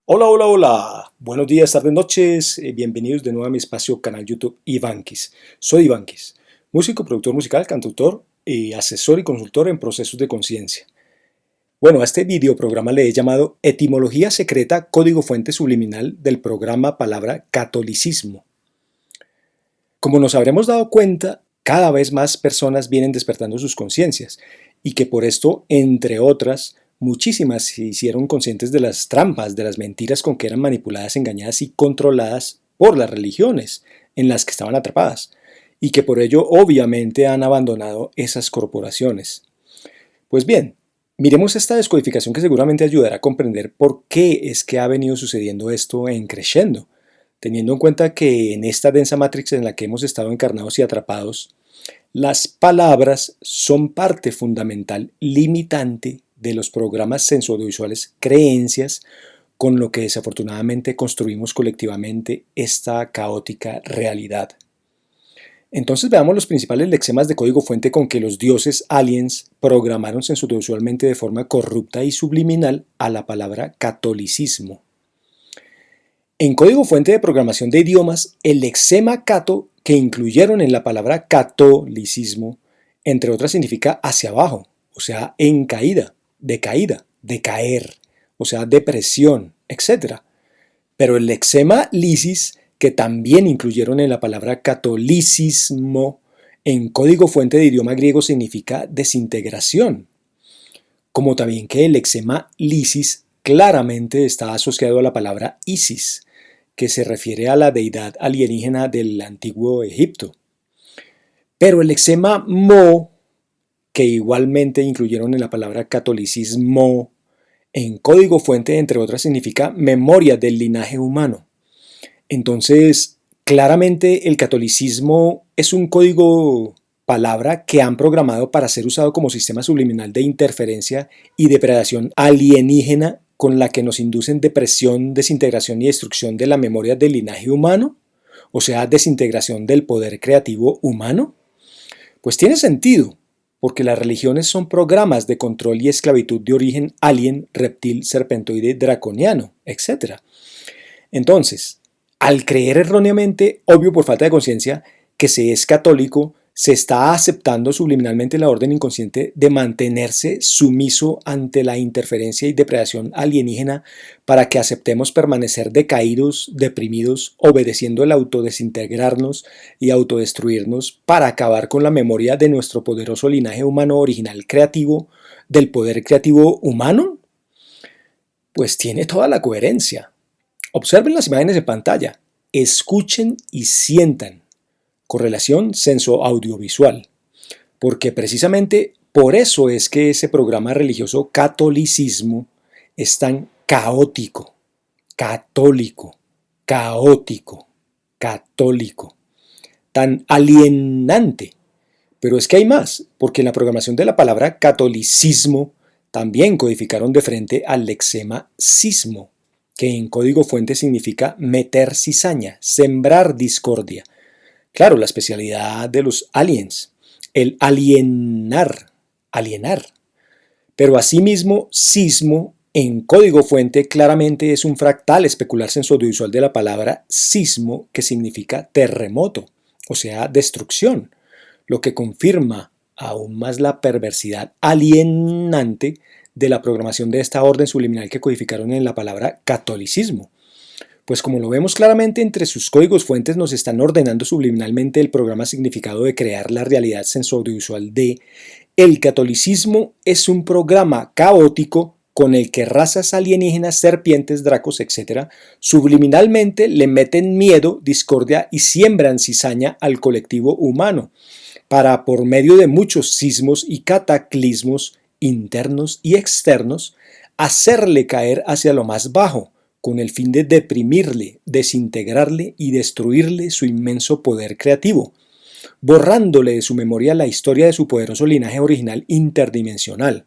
Hola, hola, hola. Buenos días, tardes, noches. Bienvenidos de nuevo a mi espacio canal YouTube Ivankis. Soy Ivankis, músico, productor musical, cantautor, asesor y consultor en procesos de conciencia. Bueno, a este videoprograma le he llamado Etimología secreta, código fuente subliminal del programa palabra catolicismo. Como nos habremos dado cuenta, cada vez más personas vienen despertando sus conciencias y que por esto, entre otras, muchísimas se hicieron conscientes de las trampas, de las mentiras con que eran manipuladas, engañadas y controladas por las religiones en las que estaban atrapadas y que por ello obviamente han abandonado esas corporaciones. Pues bien, miremos esta descodificación que seguramente ayudará a comprender por qué es que ha venido sucediendo esto en crescendo, teniendo en cuenta que en esta densa matrix en la que hemos estado encarnados y atrapados, las palabras son parte fundamental, limitante de los programas sensoriovisuales, creencias, con lo que desafortunadamente construimos colectivamente esta caótica realidad. Entonces veamos los principales lexemas de código fuente con que los dioses aliens programaron sensoriovisualmente de forma corrupta y subliminal a la palabra catolicismo. En código fuente de programación de idiomas, el lexema cato que incluyeron en la palabra catolicismo, entre otras, significa hacia abajo, o sea, en caída, decaer, o sea, depresión, etc. Pero el lexema lisis, que también incluyeron en la palabra catolicismo, en código fuente de idioma griego significa desintegración, como también que el lexema lisis claramente está asociado a la palabra Isis, que se refiere a la deidad alienígena del antiguo Egipto. Pero el lexema mo, que igualmente incluyeron en la palabra catolicismo, en código fuente, entre otras, significa memoria del linaje humano. Entonces, claramente el catolicismo es un código palabra que han programado para ser usado como sistema subliminal de interferencia y depredación alienígena con la que nos inducen depresión, desintegración y destrucción de la memoria del linaje humano, o sea, desintegración del poder creativo humano. Pues tiene sentido, porque las religiones son programas de control y esclavitud de origen alien, reptil, serpentoide, draconiano, etc. Entonces, al creer erróneamente, obvio por falta de conciencia, que se es católico, se está aceptando subliminalmente la orden inconsciente de mantenerse sumiso ante la interferencia y depredación alienígena para que aceptemos permanecer decaídos, deprimidos, obedeciendo el autodesintegrarnos y autodestruirnos para acabar con la memoria de nuestro poderoso linaje humano original creativo, del poder creativo humano. Pues tiene toda la coherencia. Observen las imágenes en pantalla, escuchen y sientan. Correlación senso-audiovisual. Porque precisamente por eso es que ese programa religioso catolicismo es tan caótico, católico, caótico, católico, tan alienante. Pero es que hay más, porque en la programación de la palabra catolicismo también codificaron de frente al lexema sismo, que en código fuente significa meter cizaña, sembrar discordia. Claro, la especialidad de los aliens, el alienar. Pero asimismo, sismo en código fuente claramente es un fractal especular sensoriovisual de la palabra sismo, que significa terremoto, o sea, destrucción, lo que confirma aún más la perversidad alienante de la programación de esta orden subliminal que codificaron en la palabra catolicismo. Pues como lo vemos claramente, entre sus códigos fuentes nos están ordenando subliminalmente el programa significado de crear la realidad sensoriovisual de el catolicismo es un programa caótico con el que razas alienígenas, serpientes, dracos, etc., subliminalmente le meten miedo, discordia y siembran cizaña al colectivo humano, para, por medio de muchos sismos y cataclismos internos y externos, hacerle caer hacia lo más bajo, con el fin de deprimirle, desintegrarle y destruirle su inmenso poder creativo, borrándole de su memoria la historia de su poderoso linaje original interdimensional.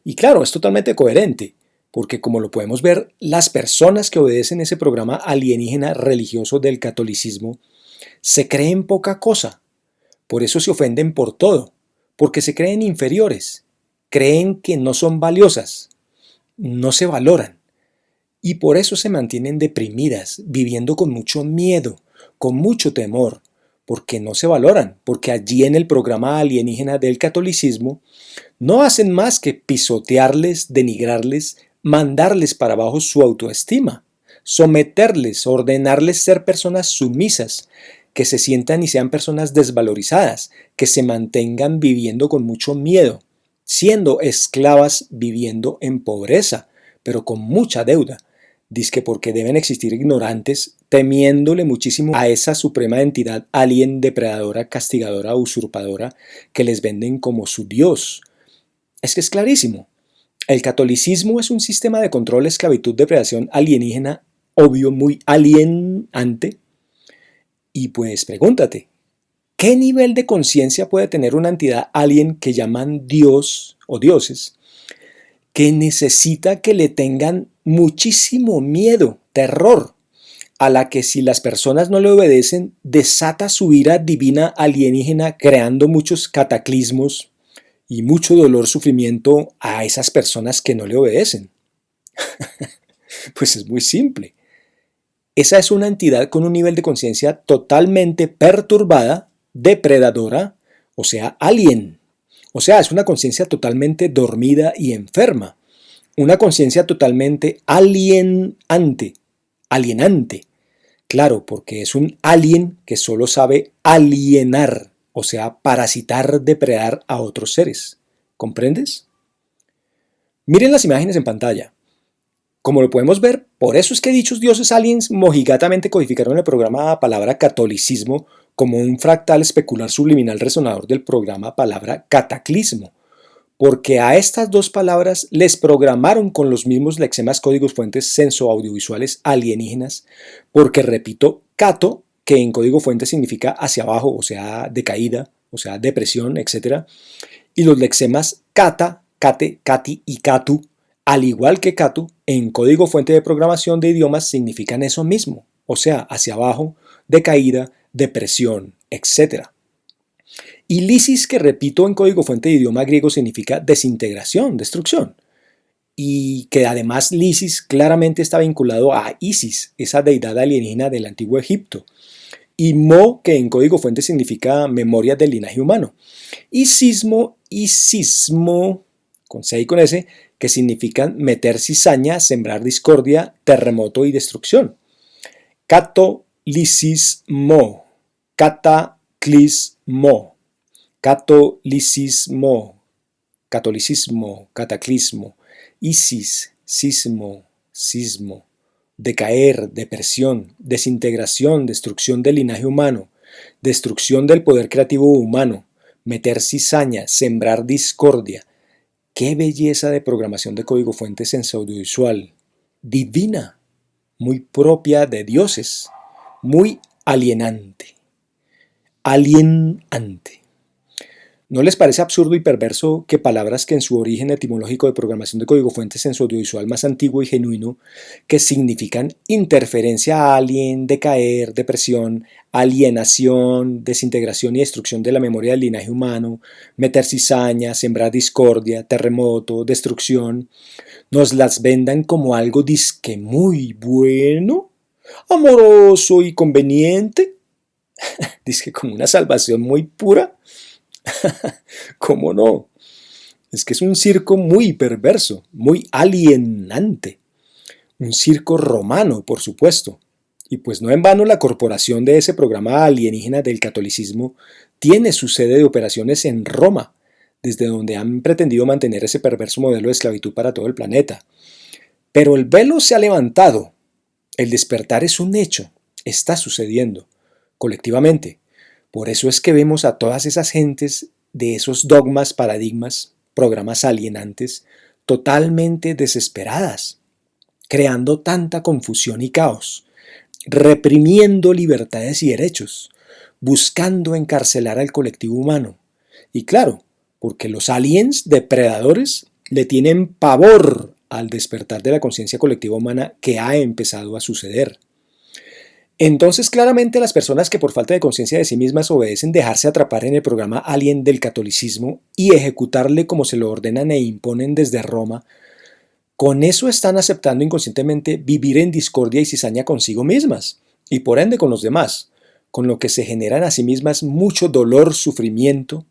Y claro, es totalmente coherente, porque como lo podemos ver, las personas que obedecen ese programa alienígena religioso del catolicismo se creen poca cosa, por eso se ofenden por todo, porque se creen inferiores, creen que no son valiosas, no se valoran. y por eso se mantienen deprimidas, viviendo con mucho miedo, con mucho temor, porque no se valoran, porque allí en el programa alienígena del catolicismo no hacen más que pisotearles, denigrarles, mandarles para abajo su autoestima, someterles, ordenarles ser personas sumisas, que se sientan y sean personas desvalorizadas, que se mantengan viviendo con mucho miedo, siendo esclavas viviendo en pobreza, pero con mucha deuda. Dizque porque deben existir ignorantes, temiéndole muchísimo a esa suprema entidad alien, depredadora, castigadora, usurpadora, que les venden como su Dios. Es que es clarísimo. El catolicismo es un sistema de control, esclavitud, depredación alienígena, obvio, muy alienante. Y pues pregúntate, ¿qué nivel de conciencia puede tener una entidad alien que llaman Dios o dioses, que necesita que le tengan muchísimo miedo, terror, a la que si las personas no le obedecen, desata su ira divina alienígena, creando muchos cataclismos y mucho dolor, sufrimiento a esas personas que no le obedecen? Pues es muy simple. Esa es una entidad con un nivel de conciencia totalmente perturbada, depredadora, o sea, alien. O sea, es una conciencia totalmente dormida y enferma. Una conciencia totalmente alienante. Alienante. Claro, porque es un alien que solo sabe alienar, o sea, parasitar, depredar a otros seres. ¿Comprendes? Miren las imágenes en pantalla. Como lo podemos ver, por eso es que dichos dioses aliens mojigatamente codificaron el programa palabra catolicismo como un fractal especular subliminal resonador del programa palabra cataclismo, porque a estas dos palabras les programaron con los mismos lexemas códigos fuentes senso-audiovisuales alienígenas, porque repito, cato, que en código fuente significa hacia abajo, o sea, decaída, o sea, depresión, etc. Y los lexemas kata, kate, kati y katu, al igual que katu, en código fuente de programación de idiomas significan eso mismo, o sea, hacia abajo, decaída, depresión, etc. Y lisis, que repito, en código fuente de idioma griego significa desintegración, destrucción. Y que además lisis claramente está vinculado a Isis, esa deidad alienígena del antiguo Egipto. Y mo, que en código fuente significa memoria del linaje humano. Y sismo, con C y con S, que significan meter cizaña, sembrar discordia, terremoto y destrucción. Catolicismo, cataclismo, catolicismo, catolicismo, cataclismo, Isis, sismo, sismo, decaer, depresión, desintegración, destrucción del linaje humano, destrucción del poder creativo humano, meter cizaña, sembrar discordia. ¡Qué belleza de programación de código fuente sensaudiovisual! Divina, muy propia de dioses, muy alienante. Alienante. ¿No les parece absurdo y perverso que palabras que en su origen etimológico de programación de código fuente sensaudiovisual más antiguo y genuino, que significan interferencia alien, decaer, depresión, alienación, desintegración y destrucción de la memoria del linaje humano, meter cizaña, sembrar discordia, terremoto, destrucción, nos las vendan como algo disque muy bueno, amoroso y conveniente? Disque como una salvación muy pura. ¿Cómo no? Es que es un circo muy perverso, muy alienante. Un circo romano, por supuesto. Y pues no en vano la corporación de ese programa alienígena del catolicismo tiene su sede de operaciones en Roma, desde donde han pretendido mantener ese perverso modelo de esclavitud para todo el planeta. Pero el velo se ha levantado. El despertar es un hecho. Está sucediendo. Colectivamente. Por eso es que vemos a todas esas gentes de esos dogmas, paradigmas, programas alienantes, totalmente desesperadas, creando tanta confusión y caos, reprimiendo libertades y derechos, buscando encarcelar al colectivo humano. Y claro, porque los aliens depredadores le tienen pavor al despertar de la conciencia colectiva humana que ha empezado a suceder. Entonces, claramente las personas que por falta de conciencia de sí mismas obedecen dejarse atrapar en el programa alien del catolicismo y ejecutarle como se lo ordenan e imponen desde Roma, Con eso están aceptando inconscientemente vivir en discordia y cizaña consigo mismas, y por ende con los demás, con lo que se generan a sí mismas mucho dolor, sufrimiento,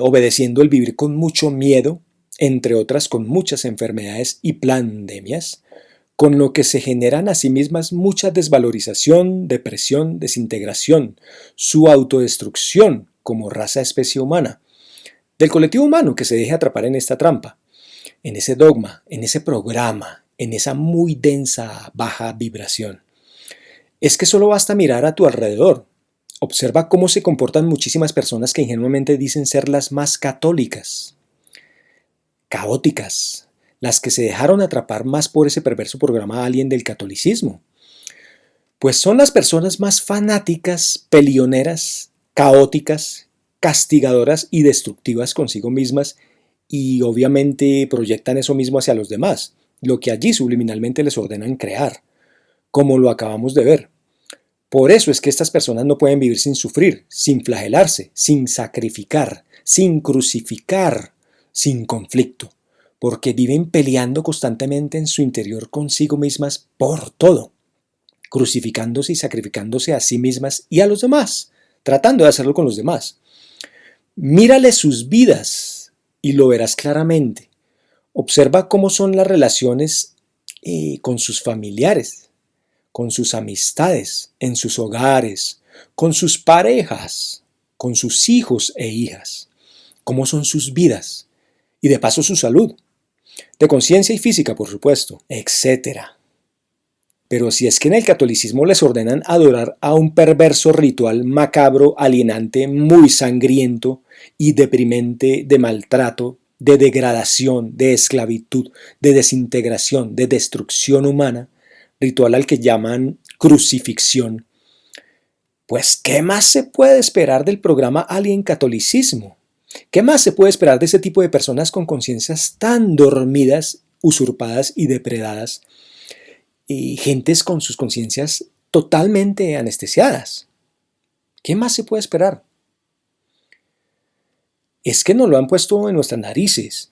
obedeciendo el vivir con mucho miedo, entre otras con muchas enfermedades y pandemias, con lo que se generan a sí mismas mucha desvalorización, depresión, desintegración, su autodestrucción como raza especie humana, del colectivo humano que se deje atrapar en esta trampa, en ese dogma, en ese programa, en esa muy densa, baja vibración. Es que solo basta mirar a tu alrededor. Observa cómo se comportan muchísimas personas que ingenuamente dicen ser las más católicas, caóticas, las que se dejaron atrapar más por ese perverso programa alien del catolicismo. Pues son las personas más fanáticas, pelioneras, caóticas, castigadoras y destructivas consigo mismas, y obviamente proyectan eso mismo hacia los demás, lo que allí subliminalmente les ordenan crear, como lo acabamos de ver. Por eso es que estas personas no pueden vivir sin sufrir, sin flagelarse, sin sacrificar, sin crucificar, sin conflicto, porque viven peleando constantemente en su interior consigo mismas por todo, crucificándose y sacrificándose a sí mismas y a los demás, tratando de hacerlo con los demás. Mírale sus vidas y lo verás claramente. Observa cómo son las relaciones con sus familiares, con sus amistades, en sus hogares, con sus parejas, con sus hijos e hijas, cómo son sus vidas y de paso su salud, de conciencia y física, por supuesto, etcétera. Pero si es que en el catolicismo les ordenan adorar a un perverso ritual macabro, alienante, muy sangriento y deprimente de maltrato, de degradación, de esclavitud, de desintegración, de destrucción humana, ritual al que llaman crucifixión, pues ¿qué más se puede esperar del programa Alien Catolicismo? ¿Qué más se puede esperar de ese tipo de personas con conciencias tan dormidas, usurpadas y depredadas, y gentes con sus conciencias totalmente anestesiadas? ¿Qué más se puede esperar? Es que nos lo han puesto en nuestras narices.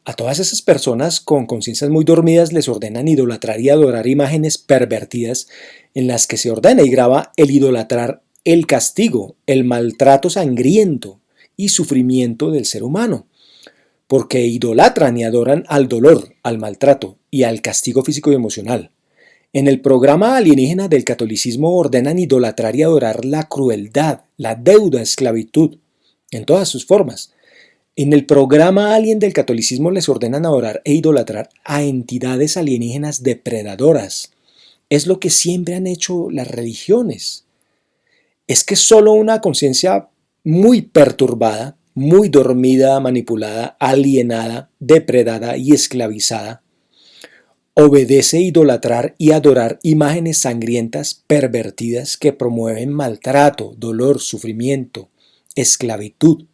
A todas esas personas con conciencias muy dormidas les ordenan idolatrar y adorar imágenes pervertidas en las que se ordena y graba el idolatrar el castigo, el maltrato sangriento y sufrimiento del ser humano, porque idolatran y adoran al dolor, al maltrato y al castigo físico y emocional. En el programa alienígena del catolicismo ordenan idolatrar y adorar la crueldad, la deuda, esclavitud, en todas sus formas. En el programa alien del catolicismo les ordenan adorar e idolatrar a entidades alienígenas depredadoras. Es lo que siempre han hecho las religiones. Es que solo una conciencia muy perturbada, muy dormida, manipulada, alienada, depredada y esclavizada, obedece idolatrar y adorar imágenes sangrientas, pervertidas que promueven maltrato, dolor, sufrimiento, esclavitud.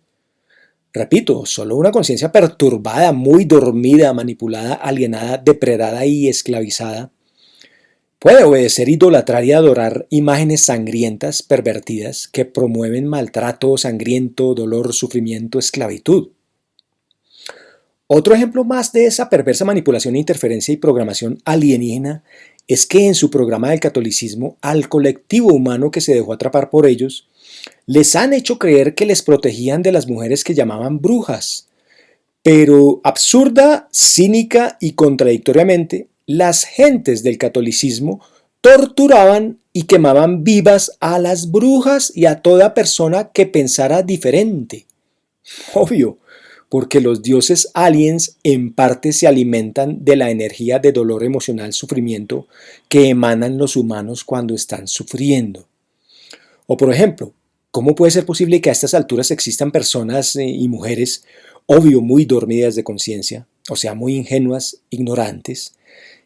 Repito, solo una conciencia perturbada, muy dormida, manipulada, alienada, depredada y esclavizada puede obedecer, idolatrar y adorar imágenes sangrientas, pervertidas que promueven maltrato, sangriento, dolor, sufrimiento, esclavitud. Otro ejemplo más de esa perversa manipulación, interferencia y programación alienígena es que en su programa del catolicismo al colectivo humano que se dejó atrapar por ellos, les han hecho creer que les protegían de las mujeres que llamaban brujas, pero absurda, cínica y contradictoriamente, las gentes del catolicismo torturaban y quemaban vivas a las brujas y a toda persona que pensara diferente. Obvio, porque los dioses aliens en parte se alimentan de la energía de dolor emocional, sufrimiento que emanan los humanos cuando están sufriendo. O por ejemplo, ¿cómo puede ser posible que a estas alturas existan personas y mujeres, obvio, muy dormidas de conciencia, o sea, muy ingenuas, ignorantes,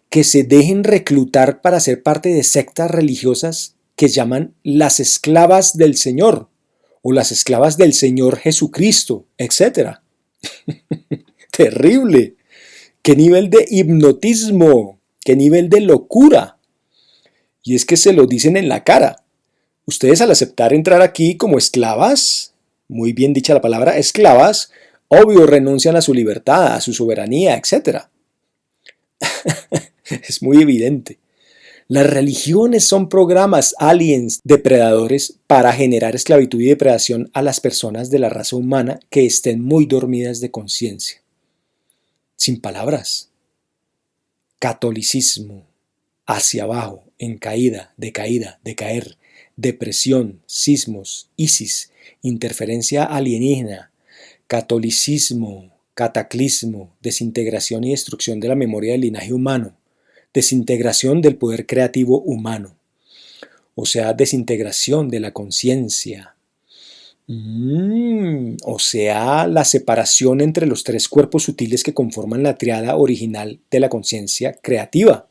que se dejen reclutar para ser parte de sectas religiosas que llaman las esclavas del Señor, o las esclavas del Señor Jesucristo, etcétera? Terrible. ¿Qué nivel de hipnotismo? ¿Qué nivel de locura? Y es que se lo dicen en la cara. Ustedes al aceptar entrar aquí como esclavas, muy bien dicha la palabra, esclavas, obvio renuncian a su libertad, a su soberanía, etc. Es muy evidente. Las religiones son programas aliens depredadores para generar esclavitud y depredación a las personas de la raza humana que estén muy dormidas de conciencia. Sin palabras. Catolicismo, hacia abajo, en caída, decaer, depresión, sismos, ISIS, interferencia alienígena, catolicismo, cataclismo, desintegración y destrucción de la memoria del linaje humano, desintegración del poder creativo humano, o sea, desintegración de la conciencia, o sea, la separación entre los tres cuerpos sutiles que conforman la triada original de la conciencia creativa.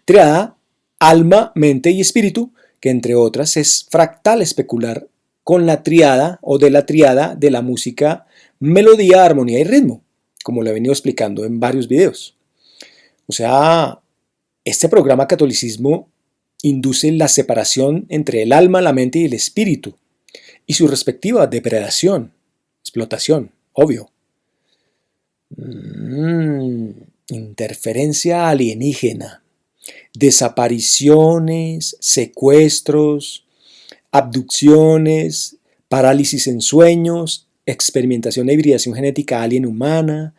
Triada, alma, mente y espíritu, que entre otras es fractal especular con la triada o de la triada de la música, melodía, armonía y ritmo, como lo he venido explicando en varios videos. O sea, este programa catolicismo induce la separación entre el alma, la mente y el espíritu, y su respectiva depredación, explotación, obvio. Interferencia alienígena, desapariciones, secuestros, abducciones, parálisis en sueños, experimentación e hibridación genética alien humana,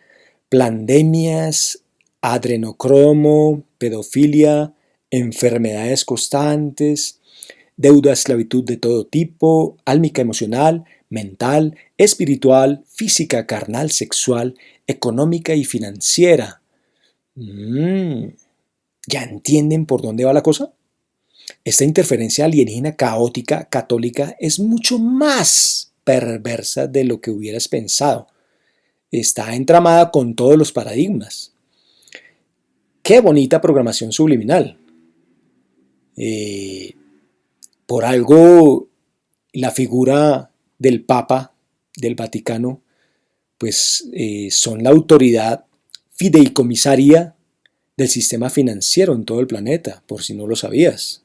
pandemias, adrenocromo, pedofilia, enfermedades constantes, deuda, esclavitud de todo tipo, álmica emocional, mental, espiritual, física, carnal, sexual, económica y financiera. ¿Ya entienden por dónde va la cosa? Esta interferencia alienígena caótica católica es mucho más perversa de lo que hubieras pensado. Está entramada con todos los paradigmas. ¡Qué bonita programación subliminal! Por algo la figura del Papa del Vaticano pues son la autoridad fideicomisaria del sistema financiero en todo el planeta, por si no lo sabías.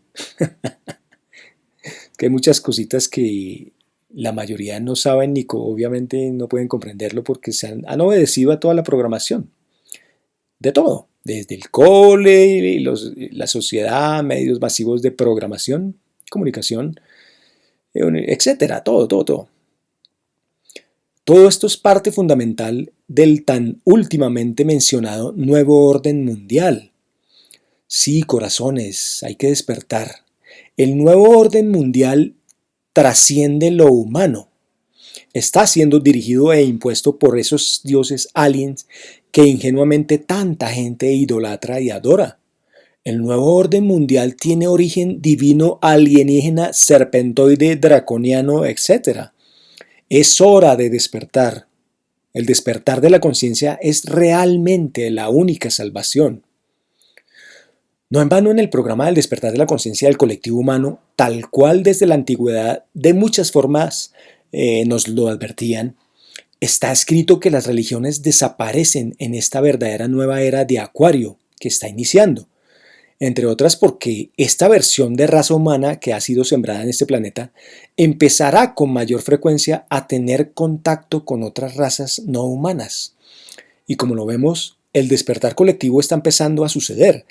Que hay muchas cositas que la mayoría no saben ni obviamente no pueden comprenderlo porque han obedecido a toda la programación. De todo, desde el cole, la sociedad, medios masivos de programación, comunicación, etcétera, todo. Todo esto es parte fundamental del tan últimamente mencionado nuevo orden mundial. Sí, corazones, hay que despertar. El nuevo orden mundial trasciende lo humano. Está siendo dirigido e impuesto por esos dioses aliens que ingenuamente tanta gente idolatra y adora. El nuevo orden mundial tiene origen divino, alienígena, serpentoide, draconiano, etc. Es hora de despertar. El despertar de la conciencia es realmente la única salvación. No en vano en el programa del despertar de la conciencia del colectivo humano, tal cual desde la antigüedad de muchas formas nos lo advertían, está escrito que las religiones desaparecen en esta verdadera nueva era de Acuario que está iniciando. Entre otras porque esta versión de raza humana que ha sido sembrada en este planeta empezará con mayor frecuencia a tener contacto con otras razas no humanas. Y como lo vemos, el despertar colectivo está empezando a suceder.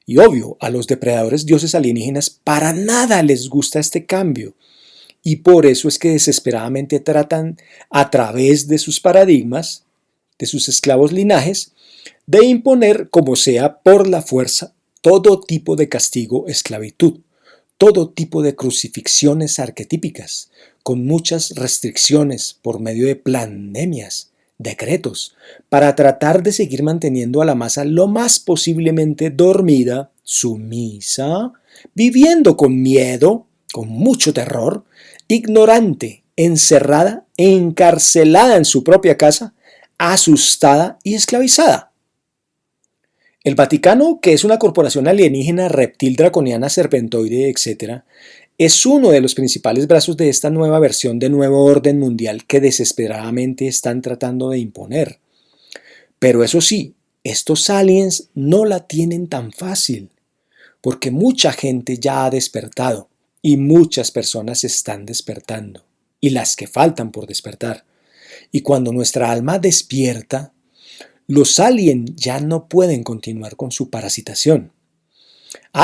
Y obvio, a los depredadores dioses alienígenas para nada les gusta este cambio. Y por eso es que desesperadamente tratan, a través de sus paradigmas, de sus esclavos linajes, de imponer, como sea, por la fuerza, todo tipo de castigo, esclavitud, todo tipo de crucifixiones arquetípicas, con muchas restricciones por medio de pandemias, decretos, para tratar de seguir manteniendo a la masa lo más posiblemente dormida, sumisa, viviendo con miedo, con mucho terror, ignorante, encerrada, encarcelada en su propia casa, asustada y esclavizada. El Vaticano, que es una corporación alienígena, reptil, draconiana, serpentoide, etc., es uno de los principales brazos de esta nueva versión de nuevo orden mundial que desesperadamente están tratando de imponer. Pero eso sí, estos aliens no la tienen tan fácil, porque mucha gente ya ha despertado y muchas personas están despertando, y las que faltan por despertar. Y cuando nuestra alma despierta, Los alien ya no pueden continuar con su parasitación.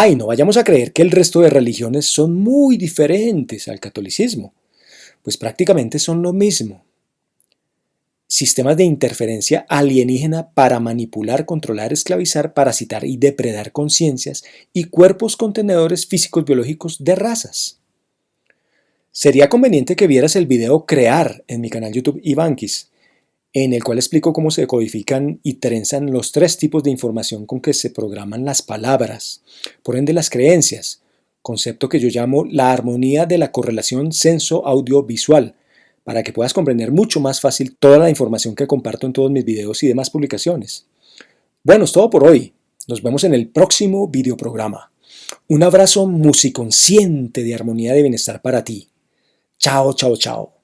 Y no vayamos a creer que el resto de religiones son muy diferentes al catolicismo, pues prácticamente son lo mismo. Sistemas de interferencia alienígena para manipular, controlar, esclavizar, parasitar y depredar conciencias y cuerpos contenedores físicos biológicos de razas. Sería conveniente que vieras el video Crear en mi canal YouTube Ivankis, en el cual explico cómo se codifican y trenzan los 3 tipos de información con que se programan las palabras, por ende las creencias, concepto que yo llamo la armonía de la correlación senso-audiovisual, para que puedas comprender mucho más fácil toda la información que comparto en todos mis videos y demás publicaciones. Bueno, es todo por hoy. Nos vemos en el próximo videoprograma. Un abrazo musiconsciente de armonía de bienestar para ti. Chao, chao, chao.